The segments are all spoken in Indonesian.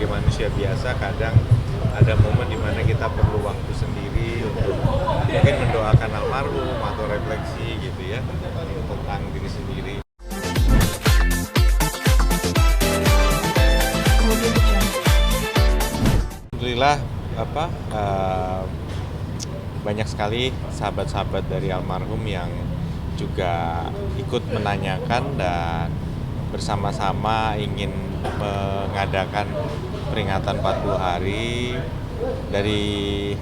sebagai manusia biasa kadang ada momen dimana kita perlu waktu sendiri untuk mungkin mendoakan almarhum atau refleksi gitu ya tentang diri sendiri. Alhamdulillah banyak sekali sahabat-sahabat dari almarhum yang juga ikut menanyakan dan bersama-sama ingin mengadakan peringatan 40 hari dari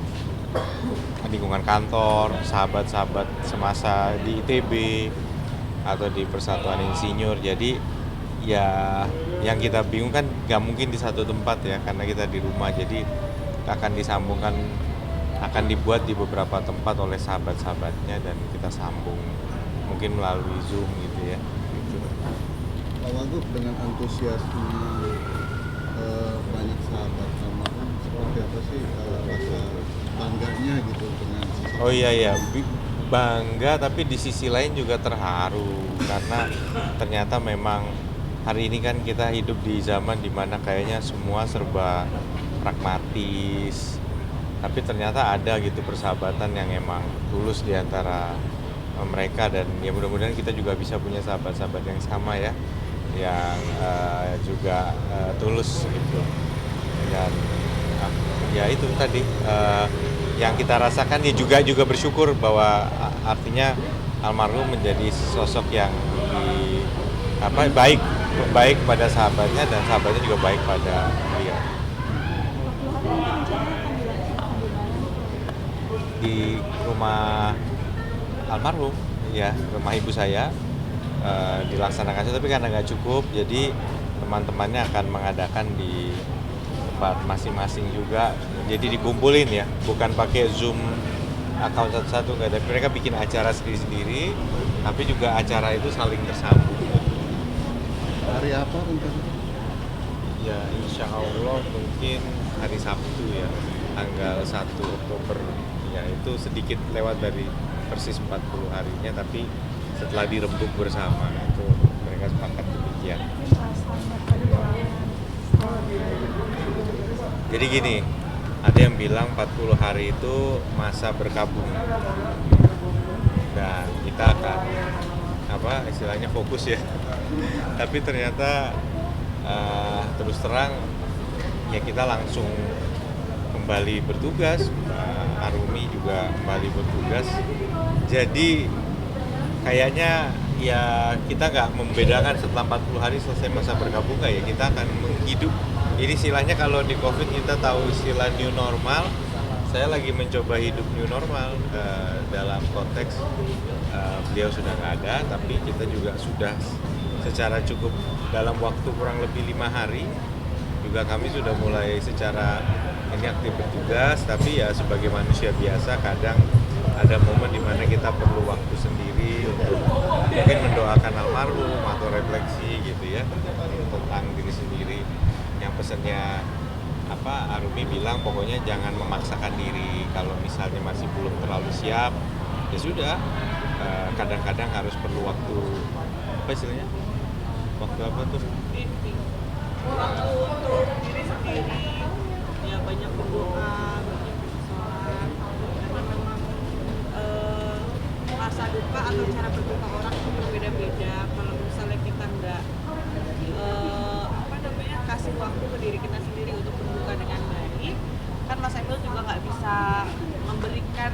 lingkungan kantor, sahabat-sahabat semasa di ITB atau di Persatuan Insinyur. Jadi ya yang kita bingung kan nggak mungkin di satu tempat ya karena kita di rumah, jadi akan disambungkan, akan dibuat di beberapa tempat oleh sahabat-sahabatnya dan kita sambung mungkin melalui Zoom gitu ya. Pak Wagub, dengan antusiasme banyak sahabat almarhum, seperti apa sih rasa bangganya gitu dengan Oh iya, bangga tapi di sisi lain juga terharu karena ternyata memang hari ini kan kita hidup di zaman dimana kayaknya semua serba pragmatis, tapi ternyata ada gitu persahabatan yang emang tulus di antara mereka, dan ya mudah-mudahan kita juga bisa punya sahabat-sahabat yang sama ya, yang juga tulus gitu. Dan ya itu tadi yang kita rasakan ya juga bersyukur bahwa artinya almarhum menjadi sosok yang baik pada sahabatnya dan sahabatnya juga baik pada beliau. Di rumah almarhum ya, rumah ibu saya dilaksanakan, tapi karena nggak cukup jadi teman-temannya akan mengadakan di tempat masing-masing juga, jadi dikumpulin ya, bukan pakai Zoom account satu-satu nggak, tapi mereka bikin acara sendiri-sendiri tapi juga acara itu saling tersambung. hari apa rencananya? Ya insya Allah mungkin hari Sabtu ya, tanggal 1 Oktober ya, itu sedikit lewat dari persis 40 harinya, tapi setelah dirembuk bersama itu mereka sepakat demikian. Jadi gini, ada yang bilang 40 hari itu masa berkabung dan kita akan istilahnya fokus ya. Tapi ternyata terus terang ya kita langsung kembali bertugas, Arumi juga kembali bertugas. Jadi kayaknya ya kita nggak membedakan setelah 40 hari selesai masa berkabung nggak ya, kita akan menghidup. Ini istilahnya kalau di COVID kita tahu istilah new normal. Saya lagi mencoba hidup new normal dalam konteks beliau sudah nggak ada, tapi kita juga sudah secara cukup dalam waktu kurang lebih 5 hari juga kami sudah mulai secara ini aktif bertugas, tapi ya sebagai manusia biasa kadang ada momen dimana kita perlu waktu sendiri untuk mungkin mendoakan almarhum atau refleksi gitu ya tentang diri sendiri. Yang pesannya Arumi bilang pokoknya jangan memaksakan diri, kalau misalnya masih belum terlalu siap ya sudah, kadang-kadang harus perlu waktu istilahnya waktu tuh waktu untuk diri sendiri, ya banyak berdoa, banyak bersolat, karena memang rasa duka atau cara berduka orang itu berbeda-beda. Kalau misalnya kita nggak kasih waktu ke diri kita sendiri untuk berduka dengan baik, kan Mas Emil juga nggak bisa memberikan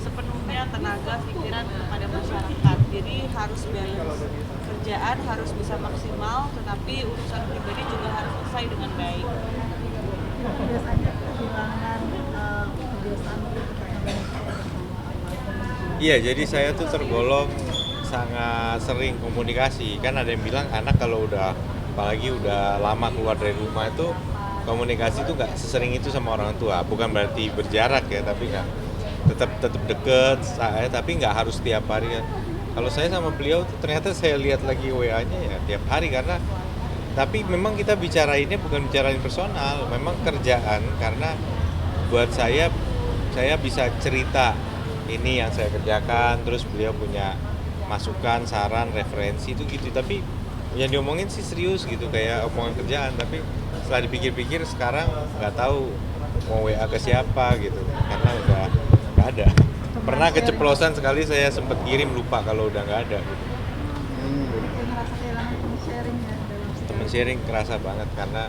sepenuhnya tenaga pikiran kepada masyarakat. Jadi harus balance, kerjaan harus bisa maksimal, tetapi urusan pribadi juga harus selesai dengan baik. Biasanya kehilangan kebiasaan Iya, jadi saya tuh tergolong sangat sering komunikasi. Kan ada yang bilang anak kalau udah, apalagi udah lama keluar dari rumah itu komunikasi tuh nggak sesering itu sama orang tua. Bukan berarti berjarak ya, tapi nggak, tetap deket, tapi nggak harus tiap hari. Kalau saya sama beliau tuh ternyata saya lihat lagi WA-nya ya tiap hari, karena tapi memang kita bicarainnya bukan bicarain personal, memang kerjaan. Karena buat saya bisa cerita ini yang saya kerjakan, terus beliau punya masukan, saran, referensi itu gitu. Tapi yang diomongin sih serius gitu, kayak omongan kerjaan, tapi setelah dipikir-pikir sekarang nggak tahu mau WA ke siapa gitu karena udah nggak ada. Pernah keceplosan sekali, saya sempat kirim, lupa kalau udah nggak ada gitu. Kayak ngerasa kehilangan teman sharing ya dalam Temen sharing kerasa banget karena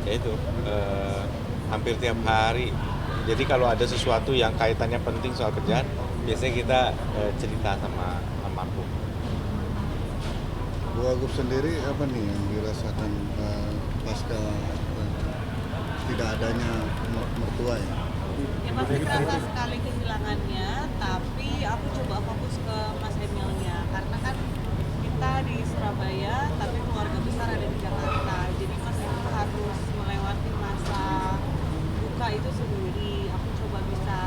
ya itu hampir tiap hari. Jadi kalau ada sesuatu yang kaitannya penting soal kerjaan, biasanya kita cerita sama almarhum. Bu Agup sendiri apa nih yang dirasakan pasca tidak adanya mertua ya? Ya pasti kerasa sekali kehilangannya, tapi aku coba fokus ke Mas Emilnya karena kan kita di Surabaya tapi keluarga besar ada di Jakarta, jadi Mas Emil harus melewati masa duka itu sendiri. Aku coba bisa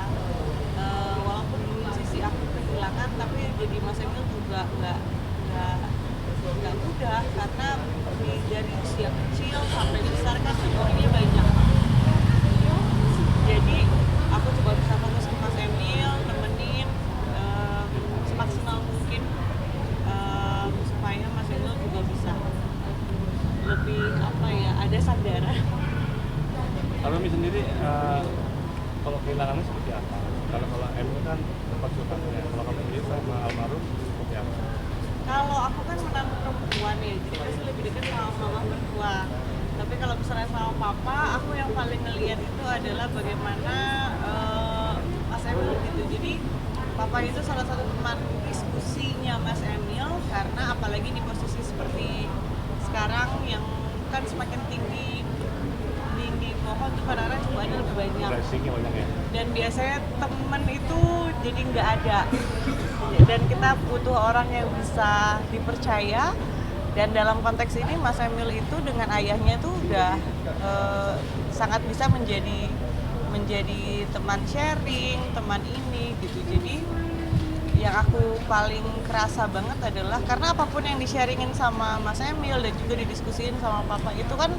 walaupun di sisi aku kehilangan, tapi jadi Mas Emil juga nggak mudah karena dari usia kecil sampai besar kan memorinya banyak. Jadi aku coba bisa fokus ke Mas Emil, nemenin semaksimal mungkin supaya Mas Emil juga bisa lebih ada sandaran. Kalau Mi sendiri kalau kehilangannya seperti apa? Kalau Emil kan tempat curhatnya, kalau kamu sendiri sama almarhum seperti apa? Kalau aku kan menantu perempuan ya, jadi pasti lebih dekat sama mama mertua. Tapi kalau misalnya sama papa, aku yang paling ngelihat itu adalah bagaimana Mas Emil gitu. Jadi papa itu salah satu teman diskusinya Mas Emil, karena apalagi di posisi seperti sekarang yang kan semakin tinggi pohon tuh kadang-kadang cobaannya lebih banyak. Blessingnya banyak ya? Dan biasanya temen itu jadi nggak ada, dan kita butuh orang yang bisa dipercaya. Dan dalam konteks ini Mas Emil itu dengan ayahnya itu udah sangat bisa menjadi teman sharing, teman ini gitu. Jadi yang aku paling kerasa banget adalah karena apapun yang di-sharingin sama Mas Emil dan juga didiskusiin sama papa itu kan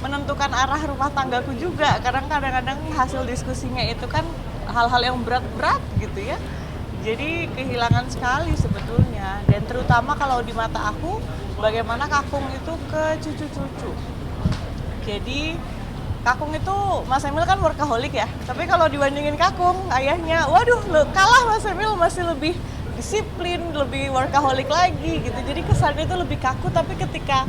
menentukan arah rumah tanggaku juga. Karena kadang-kadang hasil diskusinya itu kan hal-hal yang berat-berat gitu ya. Jadi kehilangan sekali sebetulnya. Dan terutama kalau di mata aku, bagaimana Kakung itu ke cucu-cucu. Jadi Kakung itu, Mas Emil kan workaholic ya. Tapi kalau dibandingin Kakung, ayahnya, waduh kalah Mas Emil, masih lebih disiplin, lebih workaholic lagi gitu. Jadi kesannya itu lebih kaku, tapi ketika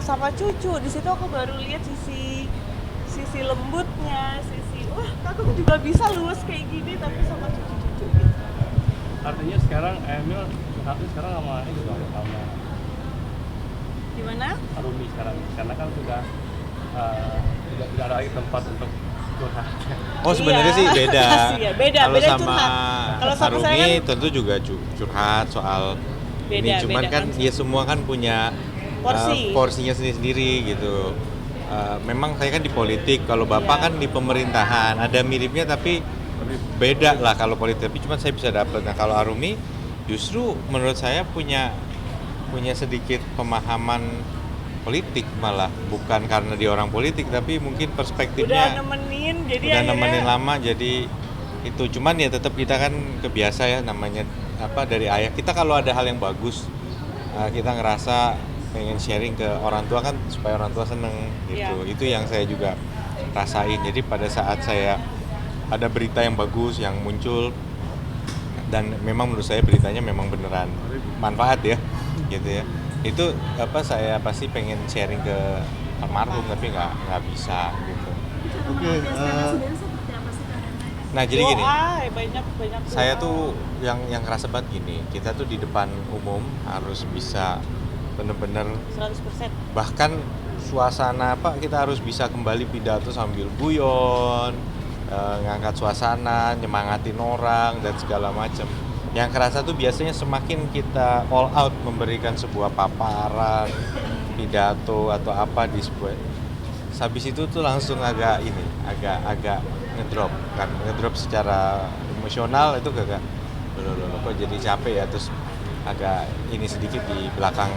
sama cucu, di situ aku baru lihat sisi lembutnya, wah Kakung juga bisa luwes kayak gini tapi sama cucu-cucu gitu. Artinya sekarang Emil curhatnya sekarang sama ini juga sama Gimana? Arumi sekarang, karena kan sudah tidak ada lagi tempat untuk curhat. Oh sebenarnya Iya. sih beda. Iya, beda Sama curhat. Kalau sama saya Arumi kan tentu juga curhat soal ini. Beda, Cuman beda kan konsep. ya semua kan punya porsinya sendiri-sendiri gitu. Memang saya kan di politik, kalau bapak Iya. kan di pemerintahan, ada miripnya tapi beda lah kalau politik. Tapi cuma saya bisa dapat. Nah kalau Arumi justru menurut saya punya sedikit pemahaman politik, malah bukan karena dia orang politik tapi mungkin udah perspektifnya nemenin, jadi udah akhirnya nemenin lama, jadi itu. Cuman ya tetap kita kan kebiasa ya, namanya dari ayah kita, kalau ada hal yang bagus kita ngerasa pengen sharing ke orang tua kan supaya orang tua seneng gitu. Iya. Itu yang saya juga rasain. Jadi pada saat saya ada berita yang bagus yang muncul dan memang menurut saya beritanya memang beneran manfaat ya gitu ya, itu saya pasti pengen sharing ke almarhum tapi nggak bisa gitu. Oke, sendiri seperti apa sih keadaannya? Nah jadi gini, banyak saya doa. tuh yang kerasa banget gini, kita tuh di depan umum harus bisa bener-bener, 100%. bahkan suasana kita harus bisa kembali pidato sambil guyon, ngangkat suasana, nyemangatin orang dan segala macam. Yang kerasa tuh biasanya semakin kita all out memberikan sebuah paparan, pidato atau apa di sebuah, habis itu tuh langsung agak ngedrop secara emosional. Itu agak loh kok jadi capek ya, terus agak ini sedikit di belakang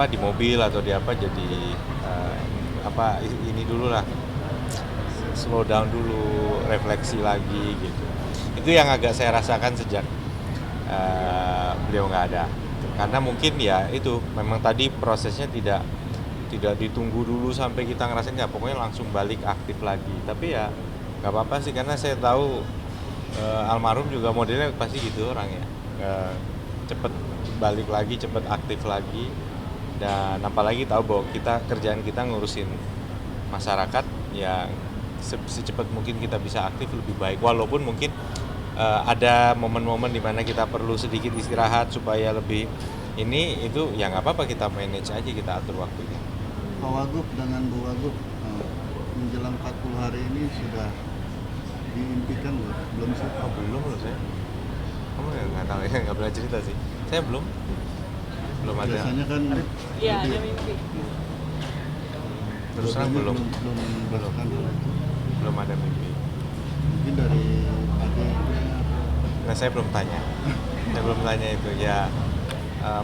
di mobil atau di jadi ini dulu lah, slow down dulu, refleksi lagi gitu. Itu yang agak saya rasakan sejak beliau nggak ada, karena mungkin ya itu memang tadi prosesnya tidak tidak ditunggu dulu sampai kita ngerasain, nggak, pokoknya langsung balik aktif lagi. Tapi ya nggak apa-apa sih, karena saya tahu almarhum juga modelnya pasti gitu orangnya, cepet balik lagi, cepet aktif lagi. Dan apalagi tahu bahwa kerjaan kita ngurusin masyarakat, ya secepat mungkin kita bisa aktif lebih baik. Walaupun mungkin ada momen-momen di mana kita perlu sedikit istirahat supaya lebih itu ya nggak apa-apa, kita manage aja, kita atur waktunya. Pak Wagub dengan Bu Wagub menjelang 40 hari ini sudah diimpikan belum sih? Oh, belum loh saya. Kamu nggak tahu ya, nggak pernah cerita sih. Saya belum ada. Biasanya kan Iya, ada mimpi. Terus terang belum melakukan hal itu. belum ada mimpi. Mungkin dari pagi. Nah, saya belum tanya. Saya belum tanya itu ya.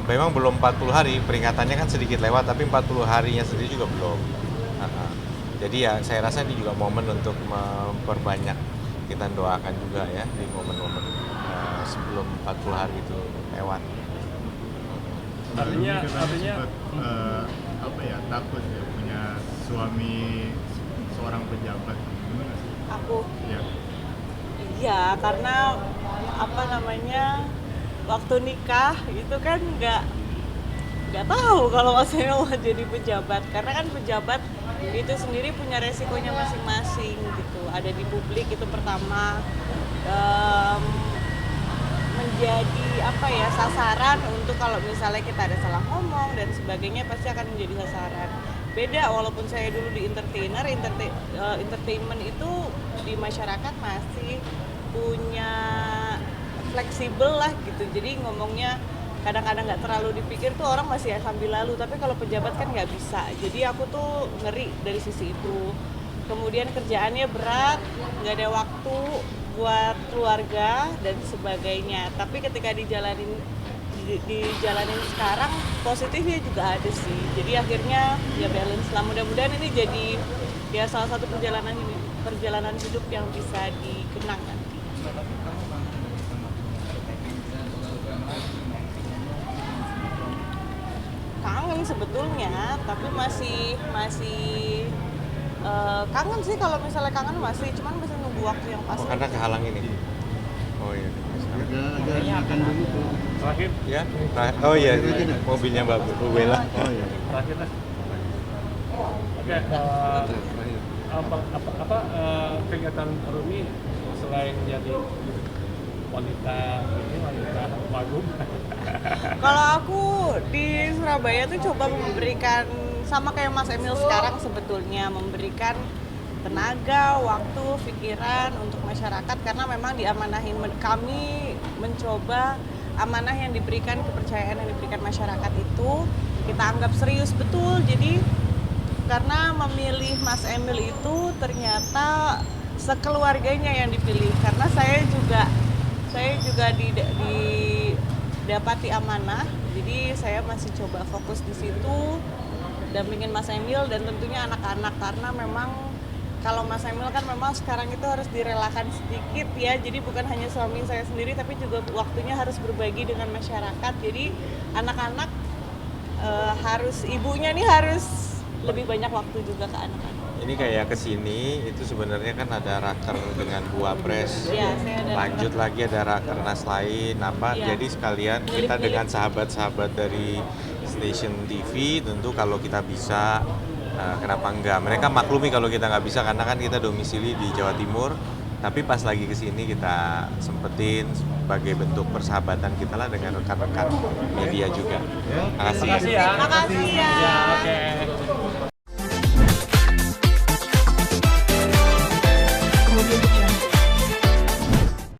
Memang belum 40 hari, peringatannya kan sedikit lewat, tapi 40 harinya sendiri juga belum. Jadi ya saya rasa ini juga momen untuk memperbanyak, kita doakan juga ya di momen-momen sebelum 40 hari itu lewat. Artinya sempat, apa ya, takut ya punya suami seorang pejabat, gimana sih? Aku Ya. iya, karena apa namanya, waktu nikah itu kan nggak tahu kalau Mas Emil mau jadi pejabat, karena kan pejabat itu sendiri punya resikonya masing-masing gitu. Ada di publik itu pertama, menjadi apa ya, sasaran untuk kalau misalnya kita ada salah ngomong dan sebagainya pasti akan menjadi sasaran. Beda walaupun saya dulu di entertainment itu di masyarakat masih punya fleksibel lah gitu, jadi ngomongnya kadang-kadang nggak terlalu dipikir tuh, orang masih sambil lalu. Tapi kalau pejabat kan nggak bisa, jadi aku tuh ngeri dari sisi itu. Kemudian kerjaannya berat, nggak ada waktu buat keluarga dan sebagainya. Tapi ketika dijalanin sekarang, positifnya juga ada sih. Jadi akhirnya ya balance lah. Mudah-mudahan ini jadi ya salah satu perjalanan hidup yang bisa dikenang nanti. Kangen sebetulnya, tapi masih kangen sih. Kalau misalnya kangen masih, cuman masih nunggu waktu yang pas. Oh, karena kehalang ini. Oh iya. Agak makan dulu tuh. terakhir Ya, oh iya, mobilnya Mbak Bu Bella. Oh iya. terakhir lah. Oke, kegiatan Rumi selain jadi wanita wagub? Kalau aku di Surabaya tuh coba memberikan, sama kayak Mas Emil sekarang sebetulnya, memberikan tenaga, waktu, pikiran untuk masyarakat, karena memang diamanahin, kami mencoba amanah yang diberikan, kepercayaan yang diberikan masyarakat itu kita anggap serius betul. Jadi karena memilih Mas Emil itu ternyata sekeluarganya yang dipilih, karena saya juga didapati amanah, jadi saya masih coba fokus di situ, dampingin Mas Emil dan tentunya anak-anak, karena memang kalau Mas Emil kan memang sekarang itu harus direlakan sedikit ya, jadi bukan hanya suami saya sendiri tapi juga waktunya harus berbagi dengan masyarakat. Jadi anak-anak ibunya nih harus lebih banyak waktu juga ke anak-anak. Ini kayak kesini itu sebenarnya kan ada raker dengan Bu Wapres. Iya, saya ada Lanjut lagi ada rakernas lain apa. Iya. Jadi sekalian kita dengan sahabat-sahabat dari stasiun TV, tentu kalau kita bisa, kenapa enggak? Mereka maklumi kalau kita nggak bisa, karena kan kita domisili di Jawa Timur. Tapi pas lagi kesini kita sempetin sebagai bentuk persahabatan kita lah dengan rekan-rekan media juga. Makasih. Makasih ya. Makasih ya. Ya, oke.